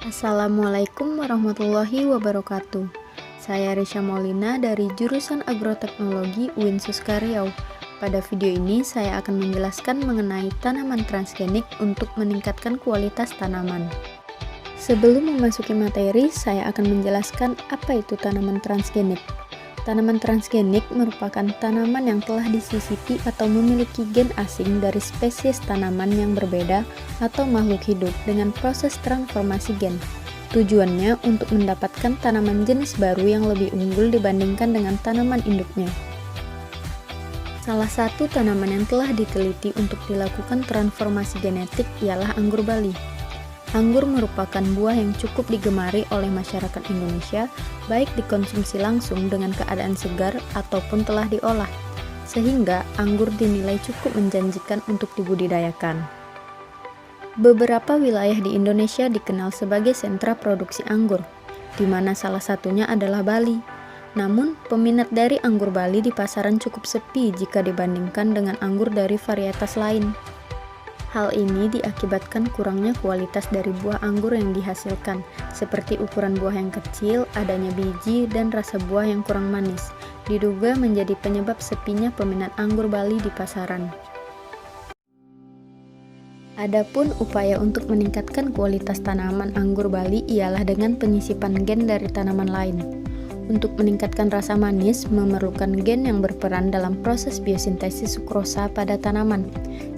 Assalamualaikum warahmatullahi wabarakatuh. Saya Risha Maulina dari jurusan Agroteknologi UIN Suska Riau. Pada video ini saya akan menjelaskan mengenai tanaman transgenik untuk meningkatkan kualitas tanaman. Sebelum memasuki materi, saya akan menjelaskan apa itu tanaman transgenik. Tanaman transgenik merupakan tanaman yang telah disisipi atau memiliki gen asing dari spesies tanaman yang berbeda atau makhluk hidup dengan proses transformasi gen. Tujuannya untuk mendapatkan tanaman jenis baru yang lebih unggul dibandingkan dengan tanaman induknya. Salah satu tanaman yang telah diteliti untuk dilakukan transformasi genetik ialah anggur Bali. Anggur merupakan buah yang cukup digemari oleh masyarakat Indonesia, baik dikonsumsi langsung dengan keadaan segar ataupun telah diolah, sehingga anggur dinilai cukup menjanjikan untuk dibudidayakan. Beberapa wilayah di Indonesia dikenal sebagai sentra produksi anggur, di mana salah satunya adalah Bali. Namun, peminat dari anggur Bali di pasaran cukup sepi jika dibandingkan dengan anggur dari varietas lain. Hal ini diakibatkan kurangnya kualitas dari buah anggur yang dihasilkan, seperti ukuran buah yang kecil, adanya biji, dan rasa buah yang kurang manis, diduga menjadi penyebab sepinya peminat anggur Bali di pasaran. Adapun upaya untuk meningkatkan kualitas tanaman anggur Bali ialah dengan penyisipan gen dari tanaman lain. Untuk meningkatkan rasa manis, memerlukan gen yang berperan dalam proses biosintesis sukrosa pada tanaman,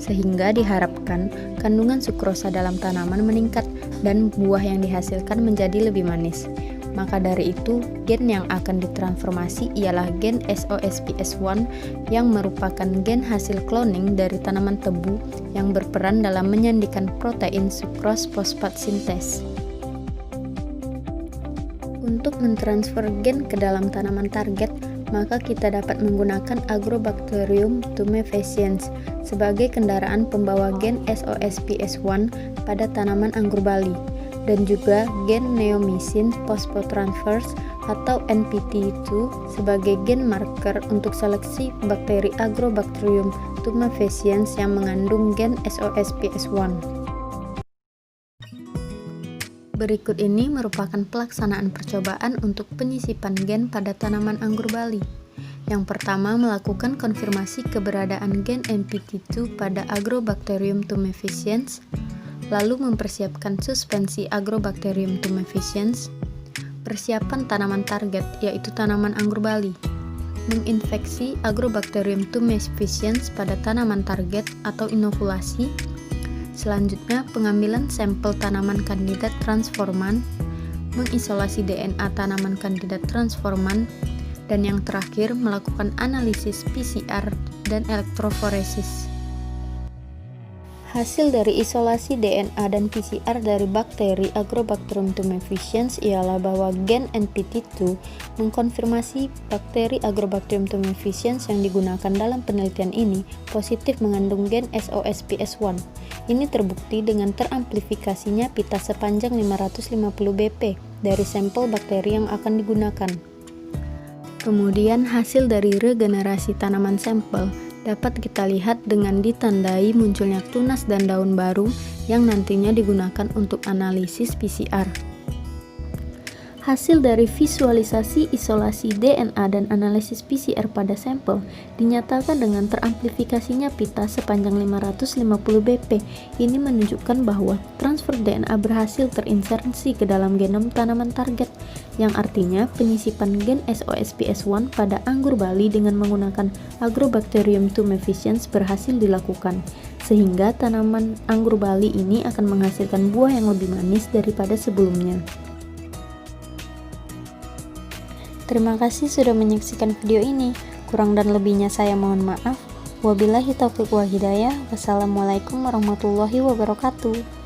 sehingga diharapkan kandungan sukrosa dalam tanaman meningkat dan buah yang dihasilkan menjadi lebih manis. Maka dari itu, gen yang akan ditransformasi ialah gen SOSPS1 yang merupakan gen hasil cloning dari tanaman tebu yang berperan dalam menyandikan protein sukros fosfat sintes. Untuk mentransfer gen ke dalam tanaman target, maka kita dapat menggunakan Agrobacterium tumefaciens sebagai kendaraan pembawa gen SOSPS1 pada tanaman anggur Bali, dan juga gen neomycin phosphotransferase atau NPT2 sebagai gen marker untuk seleksi bakteri Agrobacterium tumefaciens yang mengandung gen SOSPS1. Berikut ini merupakan pelaksanaan percobaan untuk penyisipan gen pada tanaman anggur Bali. Yang pertama, melakukan konfirmasi keberadaan gen NPT2 pada Agrobacterium tumefaciens, lalu mempersiapkan suspensi Agrobacterium tumefaciens, persiapan tanaman target yaitu tanaman anggur Bali, menginfeksi Agrobacterium tumefaciens pada tanaman target atau inokulasi. Selanjutnya, pengambilan sampel tanaman kandidat transforman, mengisolasi DNA tanaman kandidat transforman, dan yang terakhir melakukan analisis PCR dan elektroforesis. Hasil dari isolasi DNA dan PCR dari bakteri Agrobacterium tumefaciens ialah bahwa gen NPT2 mengkonfirmasi bakteri Agrobacterium tumefaciens yang digunakan dalam penelitian ini positif mengandung gen SOSPS1. Ini terbukti dengan teramplifikasinya pita sepanjang 550 bp dari sampel bakteri yang akan digunakan. Kemudian hasil dari regenerasi tanaman sampel dapat kita lihat dengan ditandai munculnya tunas dan daun baru yang nantinya digunakan untuk analisis PCR. Hasil dari visualisasi isolasi DNA dan analisis PCR pada sampel dinyatakan dengan teramplifikasinya pita sepanjang 550 bp. Ini menunjukkan bahwa transfer DNA berhasil terinsersi ke dalam genom tanaman target, yang artinya penyisipan gen SOSPS1 pada anggur Bali dengan menggunakan Agrobacterium tumefaciens berhasil dilakukan, sehingga tanaman anggur Bali ini akan menghasilkan buah yang lebih manis daripada sebelumnya. Terima kasih sudah menyaksikan video ini. Kurang dan lebihnya saya mohon maaf. Wabillahi taufiq wal hidayah. Wassalamualaikum warahmatullahi wabarakatuh.